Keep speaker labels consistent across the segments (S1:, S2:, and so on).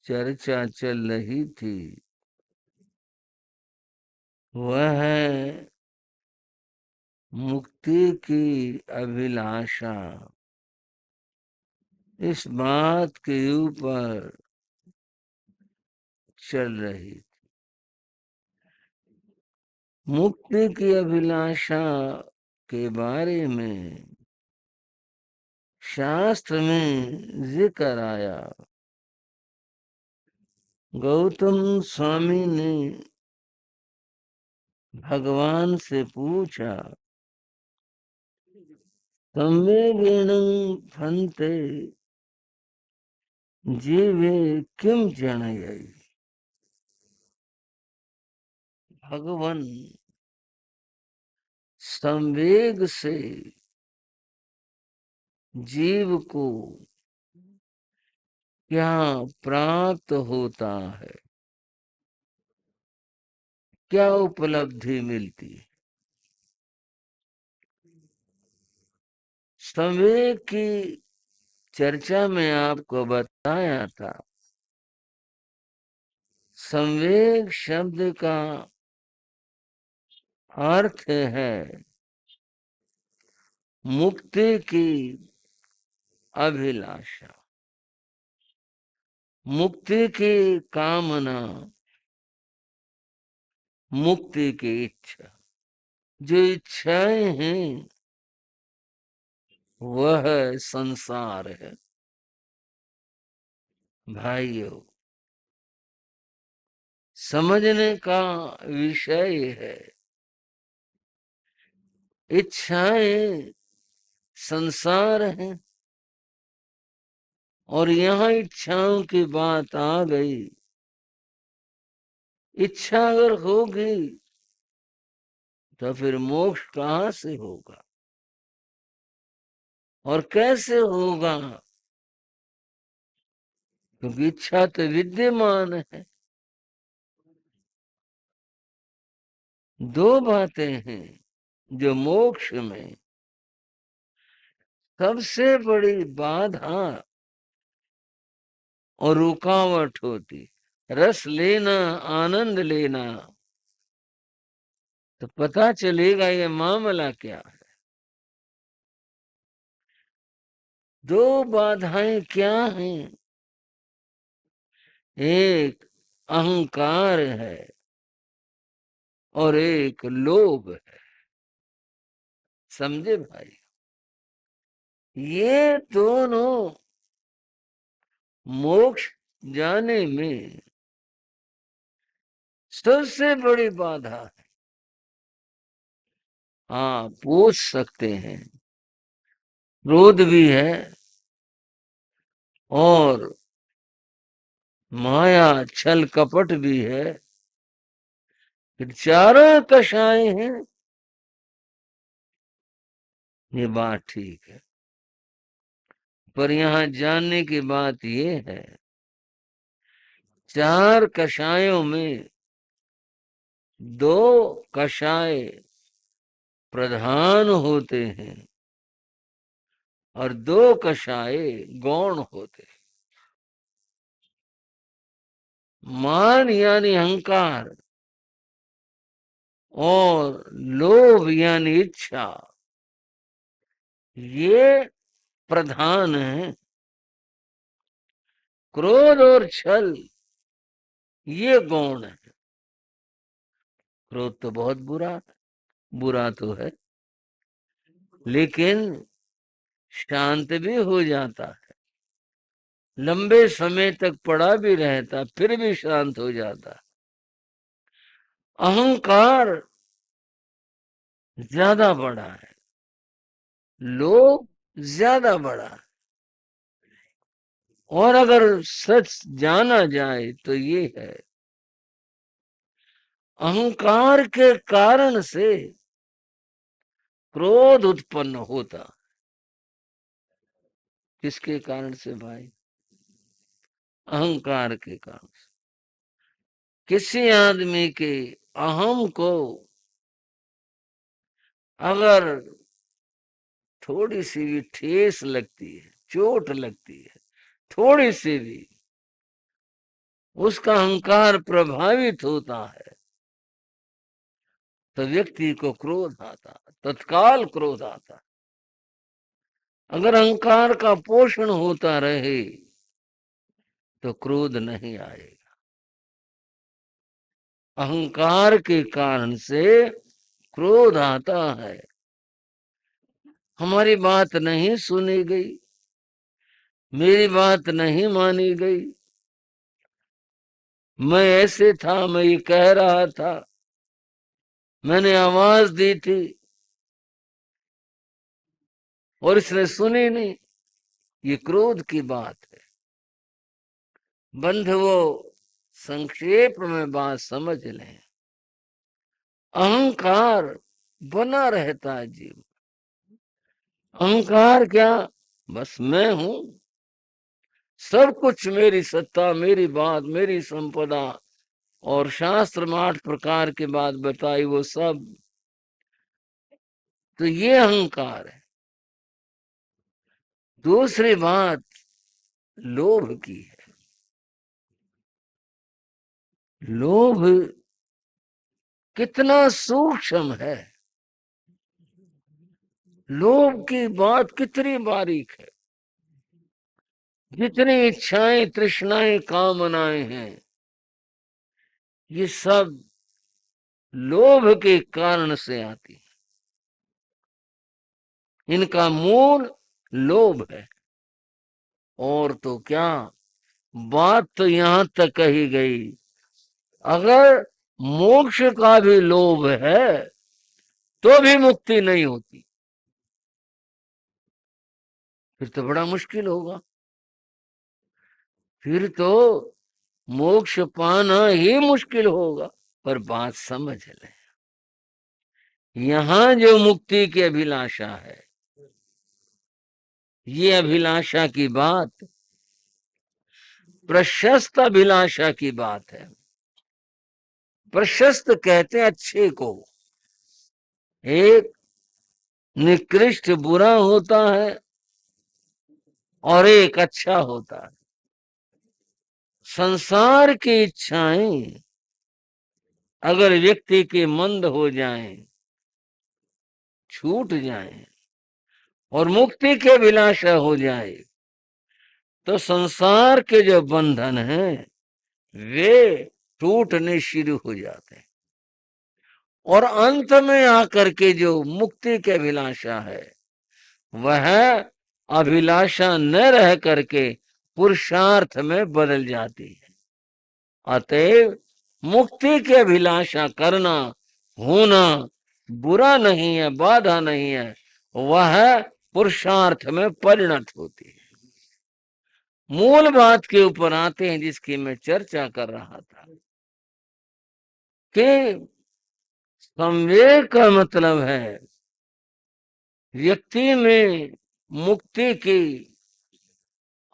S1: चर्चा चल रही थी वह है मुक्ति की अभिलाषा। इस बात के ऊपर चल रही थी। मुक्ति की अभिलाषा के बारे में शास्त्र में जिक्र आया। गौतम स्वामी ने भगवान से पूछा, संवेगेन फन्ते जीवे किम जनयति। भगवान संवेग से जीव को क्या प्राप्त होता है, क्या उपलब्धि मिलती है। संवेग की चर्चा में आपको बताया था, संवेग शब्द का अर्थ है मुक्ति की अभिलाषा, मुक्ति की कामना, मुक्ति की इच्छा। जो इच्छाएं हैं वह संसार है। भाइयों, समझने का विषय है, इच्छाएं संसार है। और यहाँ इच्छाओं की बात आ गई। इच्छा अगर होगी तो फिर मोक्ष कहाँ से होगा और कैसे होगा? क्योंकि इच्छा तो विद्यमान है। दो बातें हैं जो मोक्ष में सबसे बड़ी बाधा और रुकावट होती। रस लेना, आनंद लेना, तो पता चलेगा ये मामला क्या है। दो बाधाएं क्या हैं? एक अहंकार है और एक लोभ है। समझे भाई? ये दोनों मोक्ष जाने में सबसे बड़ी बाधा है। हाँ, पूछ सकते हैं। क्रोध भी है और माया छल कपट भी है, फिर चारों कषाय हैं। ये बात ठीक है, पर यहाँ जानने की बात ये है, चार कषायों में दो कषाय प्रधान होते हैं और दो कषाय गौण होते हैं। मान यानी अहंकार और लोभ यानी इच्छा, ये प्रधान है। क्रोध और छल ये गौण है। क्रोध तो बहुत बुरा तो है, लेकिन शांत भी हो जाता है। लंबे समय तक पड़ा भी रहता, फिर भी शांत हो जाता। अहंकार ज्यादा बड़ा है, लोभ ज्यादा बड़ा है। और अगर सच जाना जाए तो ये है, अहंकार के कारण से क्रोध उत्पन्न होता। किसके कारण से भाई? अहंकार के कारण से। किसी आदमी के अहम को अगर थोड़ी सी भी ठेस लगती है, चोट लगती है, थोड़ी सी भी, उसका अहंकार प्रभावित होता है तो व्यक्ति को क्रोध आता, तत्काल क्रोध आता। अगर अहंकार का पोषण होता रहे तो क्रोध नहीं आएगा। अहंकार के कारण से क्रोध आता है। हमारी बात नहीं सुनी गई, मेरी बात नहीं मानी गई, मैं ऐसे था, मैं ये कह रहा था, मैंने आवाज दी थी और इसने सुनी नहीं। ये क्रोध की बात है। बंधुओं, संक्षेप में बात समझ लें। अहंकार बना रहता है जीव। अहंकार क्या? बस मैं हूं, सब कुछ मेरी सत्ता, मेरी बात, मेरी संपदा, और शास्त्र में 8 प्रकार की बात बताई वो सब। तो ये अहंकार है। दूसरी बात लोभ की है। लोभ कितना सूक्ष्म है, लोभ की बात कितनी बारीक है। जितनी इच्छाएं, तृष्णाएं, कामनाएं हैं, ये सब लोभ के कारण से आती है। इनका मूल लोभ है। और तो क्या, बात तो यहां तक कही गई, अगर मोक्ष का भी लोभ है तो भी मुक्ति नहीं होती। फिर तो बड़ा मुश्किल होगा। फिर तो मोक्ष पाना ही मुश्किल होगा। पर बात समझ ले, यहां जो मुक्ति की अभिलाषा है, ये अभिलाषा की बात प्रशस्त अभिलाषा की बात है। प्रशस्त कहते हैं अच्छे को। एक निकृष्ट बुरा होता है और एक अच्छा होता है। संसार की इच्छाएं अगर व्यक्ति के मंद हो जाएं, छूट जाएं और मुक्ति के अभिलाषा हो जाए, तो संसार के जो बंधन हैं वे टूटने शुरू हो जाते हैं। और अंत में आकर के जो मुक्ति की अभिलाषा है, वह अभिलाषा न रह करके पुरुषार्थ में बदल जाती है। अतएव मुक्ति की अभिलाषा करना, होना बुरा नहीं है, बाधा नहीं है, वह पुरुषार्थ में परिणत होती है। मूल बात के ऊपर आते हैं जिसकी मैं चर्चा कर रहा था कि संवेग का मतलब है व्यक्ति में मुक्ति की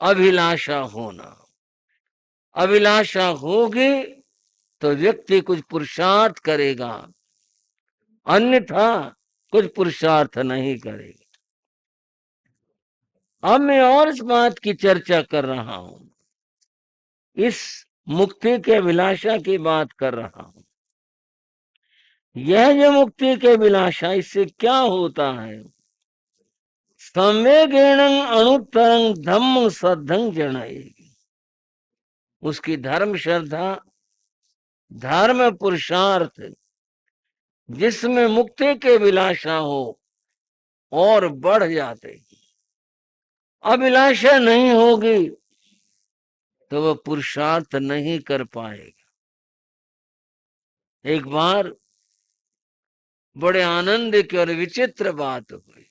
S1: अभिलाषा होना। अभिलाषा होगी तो व्यक्ति कुछ पुरुषार्थ करेगा, अन्यथा कुछ पुरुषार्थ नहीं करेगा। अब मैं और इस बात की चर्चा कर रहा हूं, इस मुक्ति के अभिलाषा की बात कर रहा हूं। यह जो मुक्ति के अभिलाषा, इससे क्या होता है? संवेगेण अणुतरंग धम्म श्रद्धं जनेगी। उसकी धर्म श्रद्धा, धर्म पुरुषार्थ जिसमें मुक्ति के अभिलाषा हो और बढ़ जाते। अभिलाषा नहीं होगी तो वह पुरुषार्थ नहीं कर पाएगा। एक बार बड़े आनंद की और विचित्र बात हुई।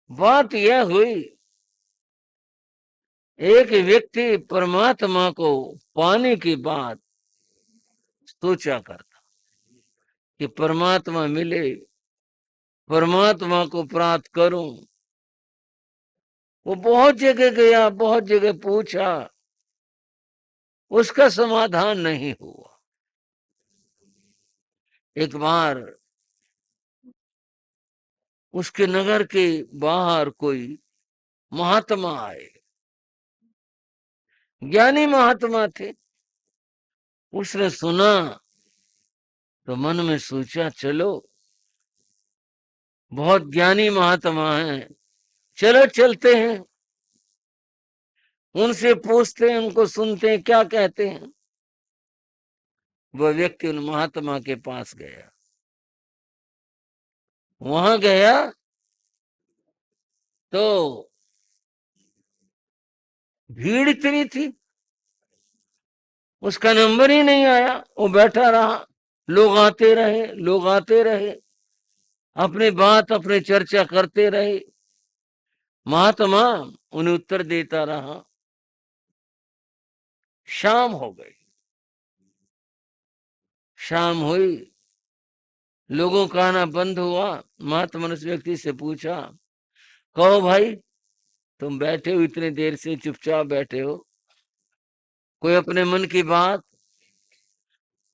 S1: बात यह हुई, एक व्यक्ति परमात्मा को पाने की बात सोचा करता कि परमात्मा मिले, परमात्मा को प्राप्त करूं। वो बहुत जगह गया, बहुत जगह पूछा, उसका समाधान नहीं हुआ। एक बार उसके नगर के बाहर कोई महात्मा आए, ज्ञानी महात्मा थे। उसने सुना तो मन में सोचा, चलो बहुत ज्ञानी महात्मा हैं, चलो चलते हैं, उनसे पूछते हैं, उनको सुनते हैं क्या कहते हैं। वह व्यक्ति उन महात्मा के पास गया। वहां गया तो भीड़ इतनी थी, उसका नंबर ही नहीं आया। वो बैठा रहा, लोग आते रहे, लोग आते रहे, अपनी बात अपनी चर्चा करते रहे। महात्मा उन्हें उत्तर देता रहा। शाम हो गई, शाम हुई, लोगों का आना बंद हुआ। महात्मा ने उस व्यक्ति से पूछा, कहो भाई, तुम बैठे हो इतने देर से, चुपचाप बैठे हो, कोई अपने मन की बात?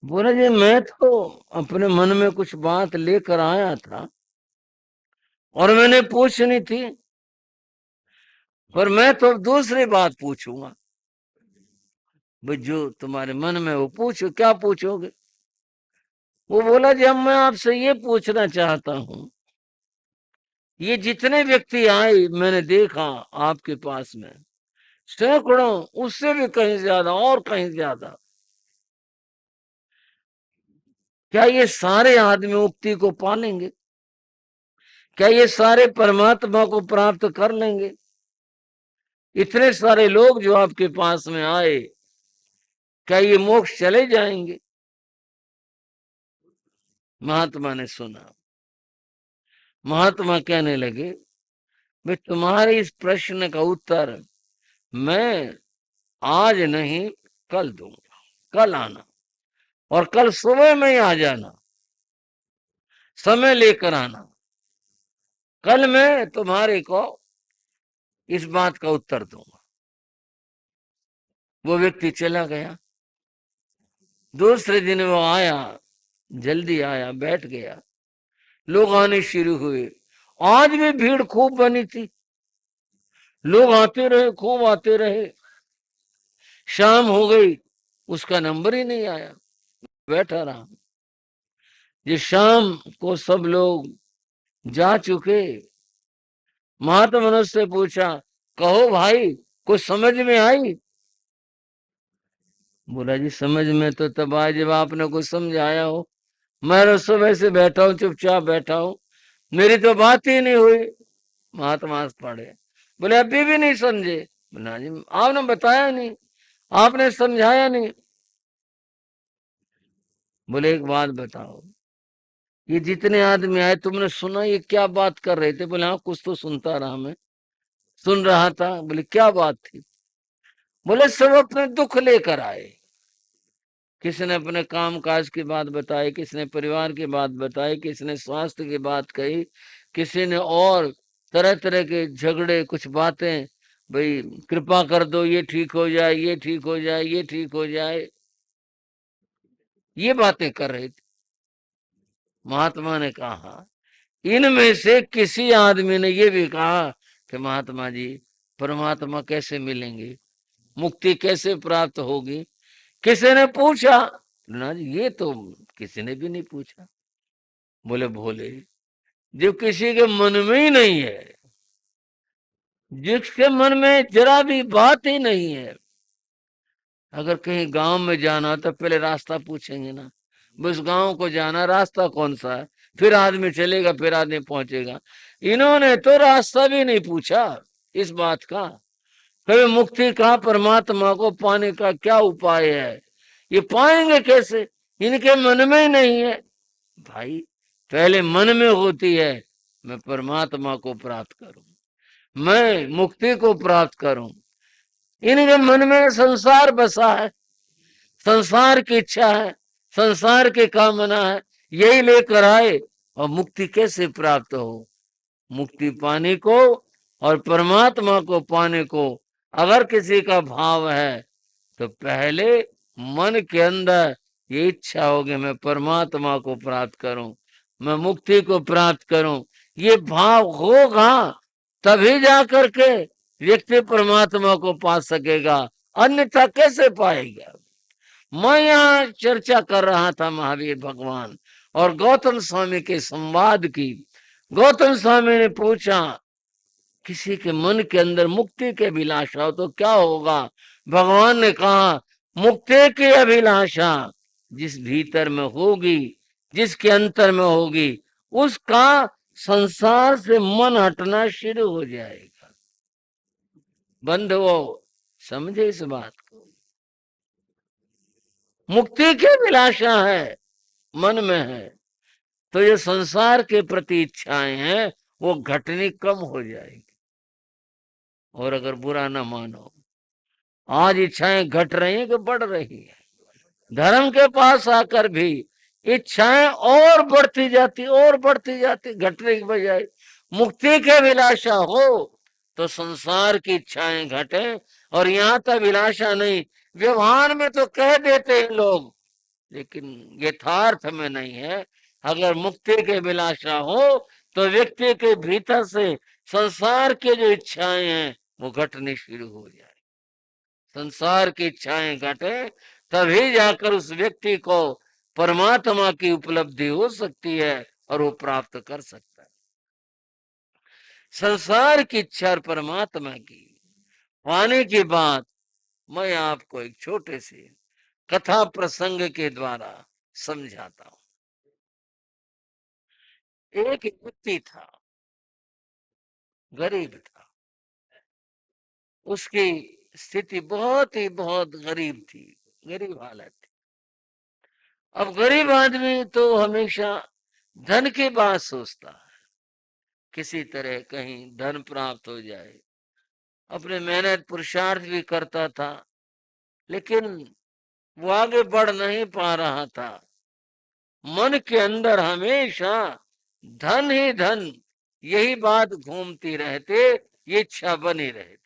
S1: बोला जी, मैं तो अपने मन में कुछ बात लेकर आया था और मैंने पूछनी थी, पर मैं तो दूसरी बात पूछूंगा। भाई, जो तुम्हारे मन में वो पूछो, क्या पूछोगे? वो बोला जी, अब मैं आपसे ये पूछना चाहता हूं, ये जितने व्यक्ति आए मैंने देखा आपके पास में, सैकड़ों, उससे भी कहीं ज्यादा और कहीं ज्यादा, क्या ये सारे आदमी मुक्ति को पालेंगे? क्या ये सारे परमात्मा को प्राप्त कर लेंगे? इतने सारे लोग जो आपके पास में आए, क्या ये मोक्ष चले जाएंगे? महात्मा ने सुना। महात्मा कहने लगे, भाई तुम्हारे इस प्रश्न का उत्तर मैं आज नहीं कल दूंगा। कल आना, और कल सुबह में ही आ जाना, समय लेकर आना। कल मैं तुम्हारे को इस बात का उत्तर दूंगा। वो व्यक्ति चला गया। दूसरे दिन वो आया, जल्दी आया, बैठ गया। लोग आने शुरू हुए। आज भी भीड़ खूब बनी थी, लोग आते रहे, खूब आते रहे। शाम हो गई, उसका नंबर ही नहीं आया, बैठा रहा। जिस शाम को सब लोग जा चुके, महात्मा ने उससे पूछा, कहो भाई, कुछ समझ में आई? बोला जी, समझ में तो तब आए जब आपने कुछ समझाया हो। मैं तो सुबह से बैठा हूँ, चुपचाप बैठा हूँ, मेरी तो बात ही नहीं हुई। महात्मा पढ़े। बोले, अभी भी नहीं समझे? बोला जी, आपने बताया नहीं, आपने समझाया नहीं। बोले, एक बात बताओ, ये जितने आदमी आए तुमने सुना ये क्या बात कर रहे थे? बोले, हाँ कुछ तो सुनता रहा, मैं सुन रहा था। बोले, क्या बात थी? बोले, सब अपने दुख लेकर आए। किसी ने अपने काम काज की बात बताई, किसी ने परिवार की बात बताई, किसी ने स्वास्थ्य की बात कही, किसी ने और तरह तरह के झगड़े, कुछ बातें, भाई कृपा कर दो, ये ठीक हो जाए, ये ठीक हो जाए, ये ठीक हो जाए, ये बातें कर रहे थे। महात्मा ने कहा, इनमें से किसी आदमी ने ये भी कहा कि महात्मा जी, परमात्मा कैसे मिलेंगे, मुक्ति कैसे प्राप्त होगी? किसी ने पूछा? ना जी, ये तो किसी ने भी नहीं पूछा। बोले, भोले, जो किसी के मन में ही नहीं है, जिसके मन में जरा भी बात ही नहीं है, अगर कहीं गांव में जाना तो पहले रास्ता पूछेंगे ना, बस गांव को जाना, रास्ता कौन सा है, फिर आदमी चलेगा, फिर आदमी पहुंचेगा। इन्होंने तो रास्ता भी नहीं पूछा इस बात का, कभी मुक्ति का, परमात्मा को पाने का क्या उपाय है, ये पाएंगे कैसे, इनके मन में ही नहीं है। भाई, पहले मन में होती है, मैं परमात्मा को प्राप्त करूं, मैं मुक्ति को प्राप्त करूं। इनके मन में संसार बसा है, संसार की इच्छा है, संसार की कामना है, यही लेकर आए, और मुक्ति कैसे प्राप्त हो? मुक्ति पाने को और परमात्मा को पाने को अगर किसी का भाव है, तो पहले मन के अंदर ये इच्छा होगी, मैं परमात्मा को प्राप्त करूं, मैं मुक्ति को प्राप्त करूं। ये भाव होगा तभी जाकर के व्यक्ति परमात्मा को पा सकेगा, अन्यथा कैसे पाएगा। मैं यहाँ चर्चा कर रहा था महावीर भगवान और गौतम स्वामी के संवाद की। गौतम स्वामी ने पूछा, किसी के मन के अंदर मुक्ति की अभिलाषा हो तो क्या होगा। भगवान ने कहा, मुक्ति की अभिलाषा जिस भीतर में होगी, जिसके अंतर में होगी, उसका संसार से मन हटना शुरू हो जाएगा। बंधुओं, समझे इस बात को। मुक्ति की अभिलाषा है, मन में है, तो ये संसार के प्रति इच्छाएं हैं वो घटनी कम हो जाएगी। और अगर बुरा ना मानो, आज इच्छाएं घट रही हैं कि बढ़ रही हैं। धर्म के पास आकर भी इच्छाएं और बढ़ती जाती, और बढ़ती जाती, घटने की बजाय। मुक्ति की अभिलाषा हो तो संसार की इच्छाएं घटे, और यहाँ तक अभिलाषा नहीं, व्यवहार में तो कह देते हैं लोग, लेकिन यथार्थ में नहीं है। अगर मुक्ति की अभिलाषा हो तो व्यक्ति के भीतर से संसार की जो इच्छाएं हैं वो घटनी शुरू हो जाए। संसार की इच्छाएं घटे तभी जाकर उस व्यक्ति को परमात्मा की उपलब्धि हो सकती है और वो प्राप्त कर सकता है। संसार की इच्छा और परमात्मा की पाने की बात मैं आपको एक छोटे से कथा प्रसंग के द्वारा समझाता हूं। एक व्यक्ति था, गरीब था, उसकी स्थिति बहुत गरीब थी, गरीब हालत थी। अब गरीब आदमी तो हमेशा धन की बात सोचता है, किसी तरह कहीं धन प्राप्त हो जाए। अपने मेहनत पुरुषार्थ भी करता था, लेकिन वो आगे बढ़ नहीं पा रहा था। मन के अंदर हमेशा धन ही धन, यही बात घूमती रहते, ये इच्छा बनी रहती।